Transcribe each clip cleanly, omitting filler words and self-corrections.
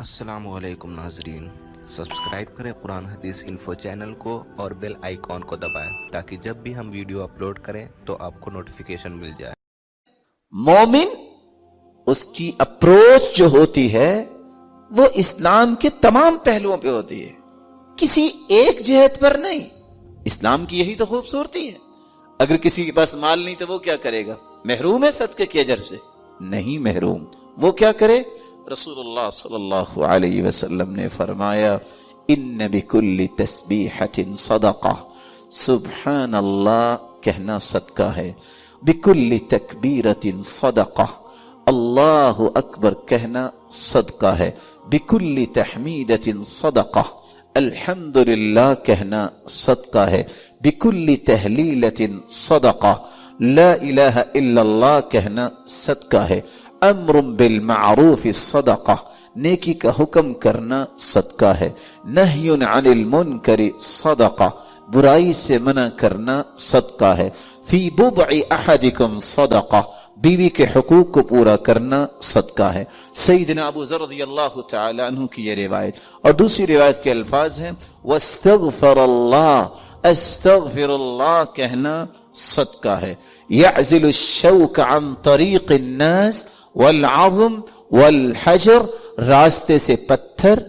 السلام علیکم ناظرین، سبسکرائب کریں قرآن حدیث انفو چینل کو اور بیل آئیکن کو دبائیں تاکہ جب بھی ہم ویڈیو اپلوڈ کریں تو آپ کو نوٹیفیکیشن مل جائے۔ مومن اس کی اپروچ جو ہوتی ہے وہ اسلام کے تمام پہلوؤں پہ ہوتی ہے، کسی ایک جہت پر نہیں۔ اسلام کی یہی تو خوبصورتی ہے۔ اگر کسی کے پاس مال نہیں تو وہ کیا کرے گا؟ محروم ہے صدقے کے اجر سے؟ نہیں محروم۔ وہ کیا کرے؟ رسول اللہ صلی اللہ علیہ وسلم نے فرمایا ان بکل تسبیحۃ صدقہ، سبحان اللہ کہنا صدقہ ہے، بکل تکبیرۃ صدقہ، اللہ اکبر کہنا صدقہ ہے، بکل تحمیدۃ صدقہ، الحمدللہ کہنا صدقہ ہے، بکل تہلیلۃ صدقہ، لا الہ الا اللہ کہنا صدقہ ہے، امر بالمعروف صدقہ، نیکی کا حکم کرنا صدقہ ہے، نہی عن المنکر صدقہ، برائی سے منع کرنا صدقہ ہے، فی بضع احدکم صدقہ، بیوی کے حقوق کو پورا کرنا صدقہ ہے۔ سیدنا ابو ذر رضی اللہ تعالی عنہ کی یہ روایت، اور دوسری روایت کے الفاظ ہیں واستغفر اللہ، استغفر اللہ کہنا صدقہ ہے، یعزل الشوک عن طریق الناس والعظم والحجر، راستے سے پتھر،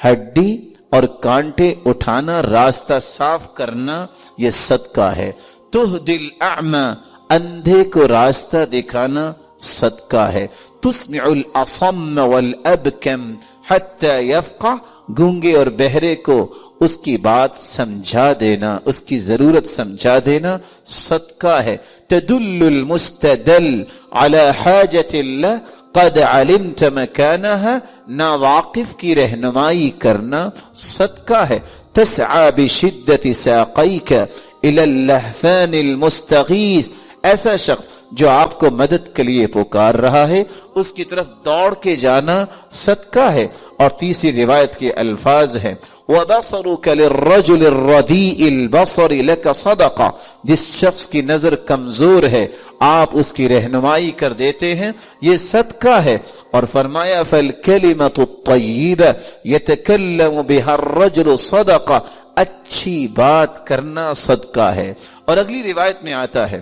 ہڈی اور کانٹے اٹھانا، راستہ صاف کرنا، یہ صدقہ ہے۔ تہدی الاعمی، اندھے کو راستہ دکھانا صدقہ ہے۔ تسمع الاصم والابکم حتی یفقہ، گونگے اور بہرے کو اس کی بات سمجھا دینا، اس کی ضرورت سمجھا دینا صدقہ ہے۔ تدل المستدل علی حاجت اللہ قد علمت مکانها، ناواقف کی رہنمائی کرنا صدقہ ہے۔ تسعى بشدت ساقیک الی اللہفان المستغیث، ایسا شخص جو آپ کو مدد کے لیے پکار رہا ہے اس کی طرف دوڑ کے جانا صدقہ ہے۔ اور تیسری روایت کے الفاظ ہیں وَبَصَرُكَ لِلرَّجُلِ الرَّدِيءِ الْبَصَرِ لَكَ صَدَقَةٌ، جس شخص کی نظر کمزور ہے آپ اس کی رہنمائی کر دیتے ہیں، یہ صدقہ ہے۔ اور فرمایا فَالْكَلِمَةُ الطَّيِّبَةُ يَتَكَلَّمُ بِهَا الرَّجُلُ صَدَقَةٌ، اچھی بات کرنا صدقہ ہے۔ اور اگلی روایت میں آتا ہے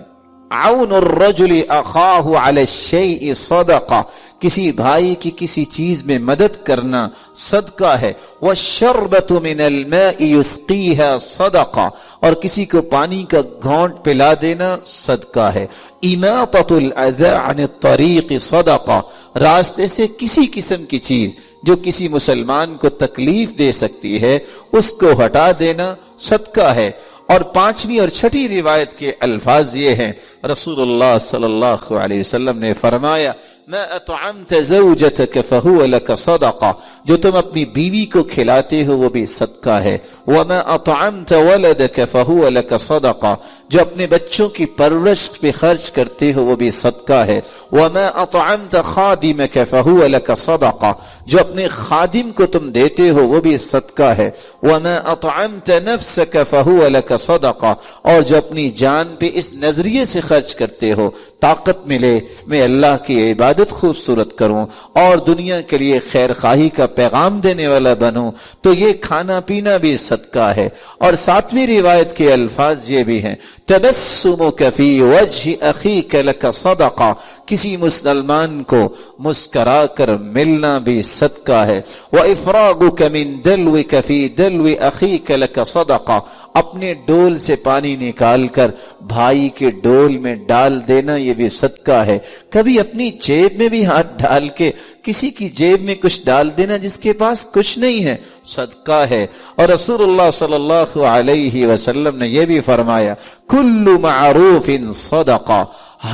عون الرجل اخاہ علی الشیء صدقہ، کسی بھائی کی کسی چیز میں مدد کرنا صدقہ ہے۔ والشربۃ من الماء یسقیها صدقہ، اور کسی کو پانی کا گھونٹ پلا دینا صدقہ ہے۔ اماطۃ الاذی عن الطریق صدقہ، راستے سے کسی قسم کی چیز جو کسی مسلمان کو تکلیف دے سکتی ہے اس کو ہٹا دینا صدقہ ہے۔ اور پانچویں اور چھٹی روایت کے الفاظ یہ ہیں رسول اللہ صلی اللہ علیہ وسلم نے فرمایا ما اطعمت زوجتك فهو لك صدقہ، جو تم اپنی بیوی کو کھلاتے ہو وہ بھی صدقہ ہے۔ وما اطعمت ولدك فهو لك صدقہ، جو اپنے بچوں کی پرورش پہ خرچ کرتے ہو وہ بھی صدقہ ہے۔ وما اطعمت خادمك فهو لك صدقہ، جو اپنے خادم کو تم دیتے ہو وہ بھی صدقہ ہے۔ وما اطعمت نفسك فهو لك صدقہ، اور جو اپنی جان پہ اس نظریے سے خرچ کرتے ہو طاقت ملے میں اللہ کی عبادت خوبصورت کروں اور دنیا کے لیے خیر خواہی کا پیغام دینے والا بنوں، تو یہ کھانا پینا بھی صدقہ ہے۔ اور ساتویں روایت کے الفاظ یہ بھی ہیں تبسمک فی وجہ اخیک لک صدقہ، کسی مسلمان کو مسکرا کر ملنا بھی صدقہ ہے۔ وافراغک من دلوک فی دلو اخیک لک صدقہ، اپنے ڈول سے پانی نکال کر بھائی کے ڈول میں ڈال دینا یہ بھی صدقہ ہے۔ کبھی اپنی جیب میں بھی ہاتھ ڈال کے کسی کی جیب میں کچھ ڈال دینا جس کے پاس کچھ نہیں ہے صدقہ ہے۔ اور رسول اللہ صلی اللہ علیہ وسلم نے یہ بھی فرمایا کل معروف صدقہ،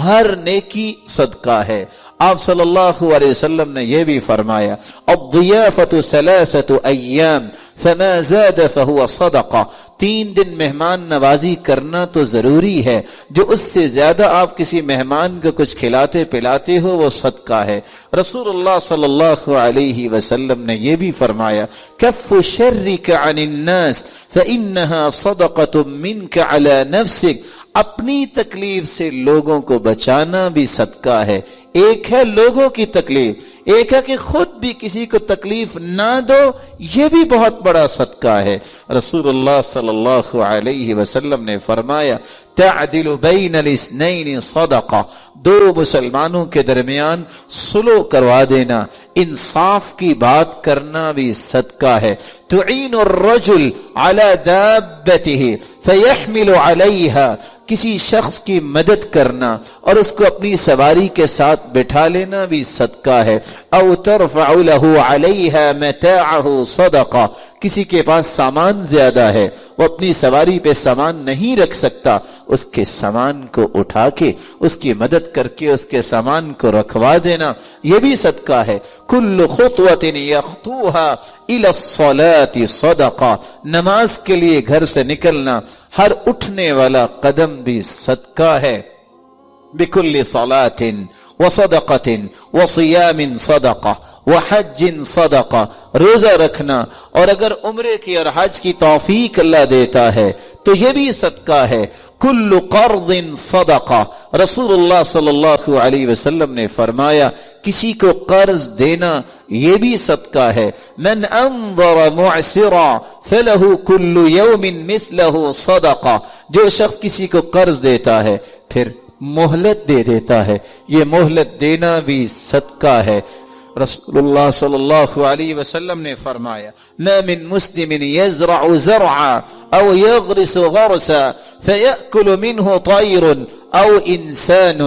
ہر نیکی صدقہ ہے۔ آپ صلی اللہ علیہ وسلم نے یہ بھی فرمایا الضیافۃ ثلاثۃ ایام فما زاد فهو صدقہ، 3 دن مہمان نوازی کرنا تو ضروری ہے، جو اس سے زیادہ آپ کسی مہمان کو کچھ کھلاتے پلاتے ہو وہ صدقہ ہے۔ رسول اللہ صلی اللہ علیہ وسلم نے یہ بھی فرمایا کف شرک عن الناس فإنها صدقۃ منک علی نفسک، اپنی تکلیف سے لوگوں کو بچانا بھی صدقہ ہے۔ ایک ہے لوگوں کی تکلیف، ایک ہے کہ خود بھی کسی کو تکلیف نہ دو، یہ بھی بہت بڑا صدقہ ہے۔ رسول اللہ صلی اللہ علیہ وسلم نے فرمایا تعدل بین الاثنین صدقہ، دو مسلمانوں کے درمیان صلح کروا دینا، انصاف کی بات کرنا بھی صدقہ ہے۔ تعین الرجل علی دابته فیحمل علیہا، کسی شخص کی مدد کرنا اور اس کو اپنی سواری کے ساتھ بٹھا لینا بھی صدقہ ہے۔ او ترفع له علیہا متاعه صدقہ، کسی کے پاس سامان زیادہ ہے، وہ اپنی سواری پہ سامان نہیں رکھ سکتا، اس کے سامان کو اٹھا کے اس کی مدد کر کے اس کے سامان کو رکھوا دینا، یہ بھی صدقہ ہے۔ کل خطوۃ یخطوها الی الصلاۃ صدقہ، نماز کے لیے گھر سے نکلنا، ہر اٹھنے والا قدم بھی صدقہ ہے۔ بکل صلاۃ وصدقۃ وصیام صدقہ وحج صدقہ، روزہ رکھنا، اور اگر عمرے کی اور حج کی توفیق اللہ دیتا ہے تو یہ بھی صدقہ ہے۔ کل قرض صدقہ، رسول اللہ صلی اللہ علیہ وسلم نے فرمایا کسی کو قرض دینا یہ بھی صدقہ ہے۔ من انظر معسرا فلہ کل یوم مثلہ صدقہ، جو شخص کسی کو قرض دیتا ہے پھر مہلت دے دیتا ہے، یہ مہلت دینا بھی صدقہ ہے۔ رسول اللہ صلی اللہ علیہ وسلم نے فرمایا ما من مسلم يزرع زرعا او يغرس غرسا فيأكل منه طير او انسان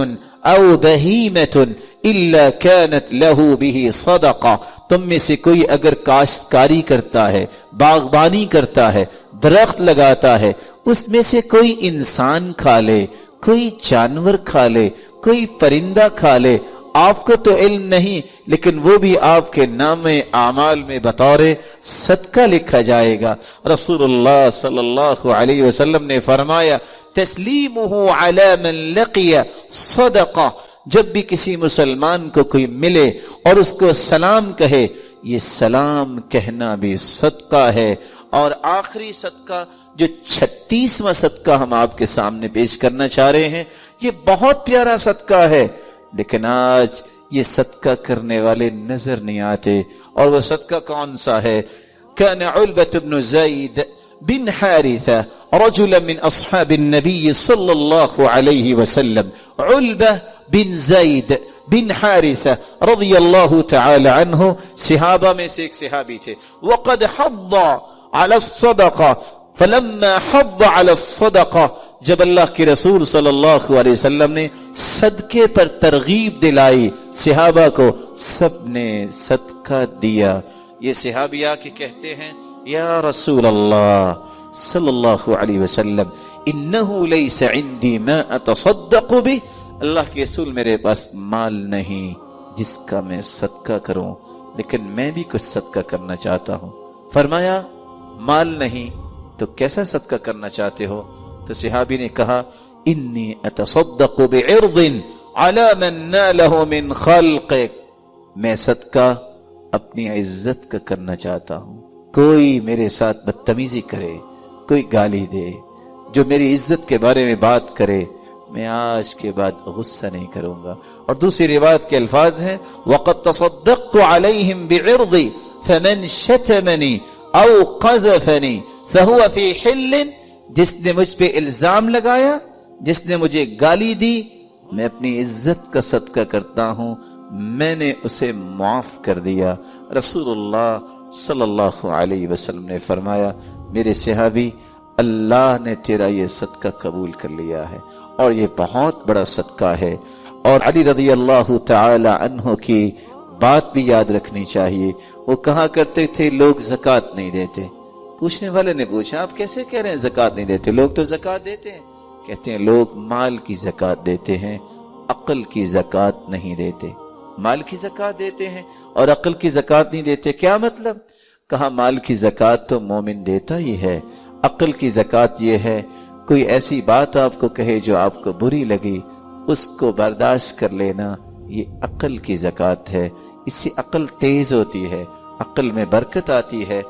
او بهيمة الا كانت له به صدقہ، تم میں سے کوئی اگر کاشتکاری کرتا ہے، باغبانی کرتا ہے، درخت لگاتا ہے، اس میں سے کوئی انسان کھا لے، کوئی جانور کھا لے، کوئی پرندہ کھا لے، آپ کو تو علم نہیں لیکن وہ بھی آپ کے نام اعمال میں بطور صدقہ لکھا جائے گا۔ رسول اللہ صلی اللہ علیہ وسلم نے فرمایا تسلیمہ علی من لقی صدقہ، جب بھی کسی مسلمان کو کوئی ملے اور اس کو سلام کہے، یہ سلام کہنا بھی صدقہ ہے۔ اور آخری صدقہ جو 36واں صدقہ ہم آپ کے سامنے پیش کرنا چاہ رہے ہیں، یہ بہت پیارا صدقہ ہے، لیکن آج یہ صدقہ کرنے والے نظر نہیں آتے۔ اور وہ صدقہ کون سا ہے؟ كان علبة بن زید بن حارثة رجلا من اصحاب النبي صلی اللہ علیہ وسلم، علبہ بن زید بن حارثة رضی اللہ تعالی عنہ صحابہ میں سے ایک صحابی تھے۔ وقد حض على الصدقہ، فلما حض على الصدقہ، جب اللہ کے رسول صلی اللہ علیہ وسلم نے صدقے پر ترغیب دلائی صحابہ کو، سب نے صدقہ دیا۔ یہ صحابی آ کے کہتے ہیں یا رسول اللہ صلی اللہ علیہ وسلم انہو لیس عندی ما اتصدق بہ، اللہ کے رسول میرے پاس مال نہیں جس کا میں صدقہ کروں، لیکن میں بھی کچھ صدقہ کرنا چاہتا ہوں۔ فرمایا مال نہیں تو کیسا صدقہ کرنا چاہتے ہو؟ تو صحابی نے کہا انی اتصدق بعرض علی من نالہ من خلقک، میں صدقہ اپنی عزت کا کرنا چاہتا ہوں۔ کوئی میرے ساتھ بدتمیزی کرے، کوئی گالی دے، جو میری عزت کے بارے میں بات کرے، میں آج کے بعد غصہ نہیں کروں گا۔ اور دوسری روایت کے الفاظ ہیں وقد تصدقت علیہم بعرضی فمن شتمنی او قذفنی فہو فی حل، جس نے مجھ پہ الزام لگایا، جس نے مجھے گالی دی، میں اپنی عزت کا صدقہ کرتا ہوں، میں نے اسے معاف کر دیا۔ رسول اللہ صلی اللہ علیہ وسلم نے فرمایا میرے صحابی، اللہ نے تیرا یہ صدقہ قبول کر لیا ہے اور یہ بہت بڑا صدقہ ہے۔ اور علی رضی اللہ تعالی عنہ کی بات بھی یاد رکھنی چاہیے، وہ کہا کرتے تھے لوگ زکوٰۃ نہیں دیتے۔ پوچھنے والے نے پوچھا آپ کیسے کہہ رہے ہیں زکوٰۃ نہیں دیتے؟ لوگ تو زکوٰۃ دیتے ہیں۔ کہتے ہیں لوگ مال کی زکوٰۃ دیتے ہیں، عقل کی زکوٰۃ نہیں دیتے۔ مال کی زکوٰۃ دیتے ہیں اور عقل کی زکوٰۃ نہیں دیتے، کیا مطلب؟ کہا مال کی زکوٰۃ تو مومن دیتا ہی ہے، عقل کی زکوٰۃ یہ ہے کوئی ایسی بات آپ کو کہے جو آپ کو بری لگی، اس کو برداشت کر لینا، یہ عقل کی زکوٰۃ ہے۔ اس سے عقل تیز ہوتی ہے، عقل میں برکت آتی ہے۔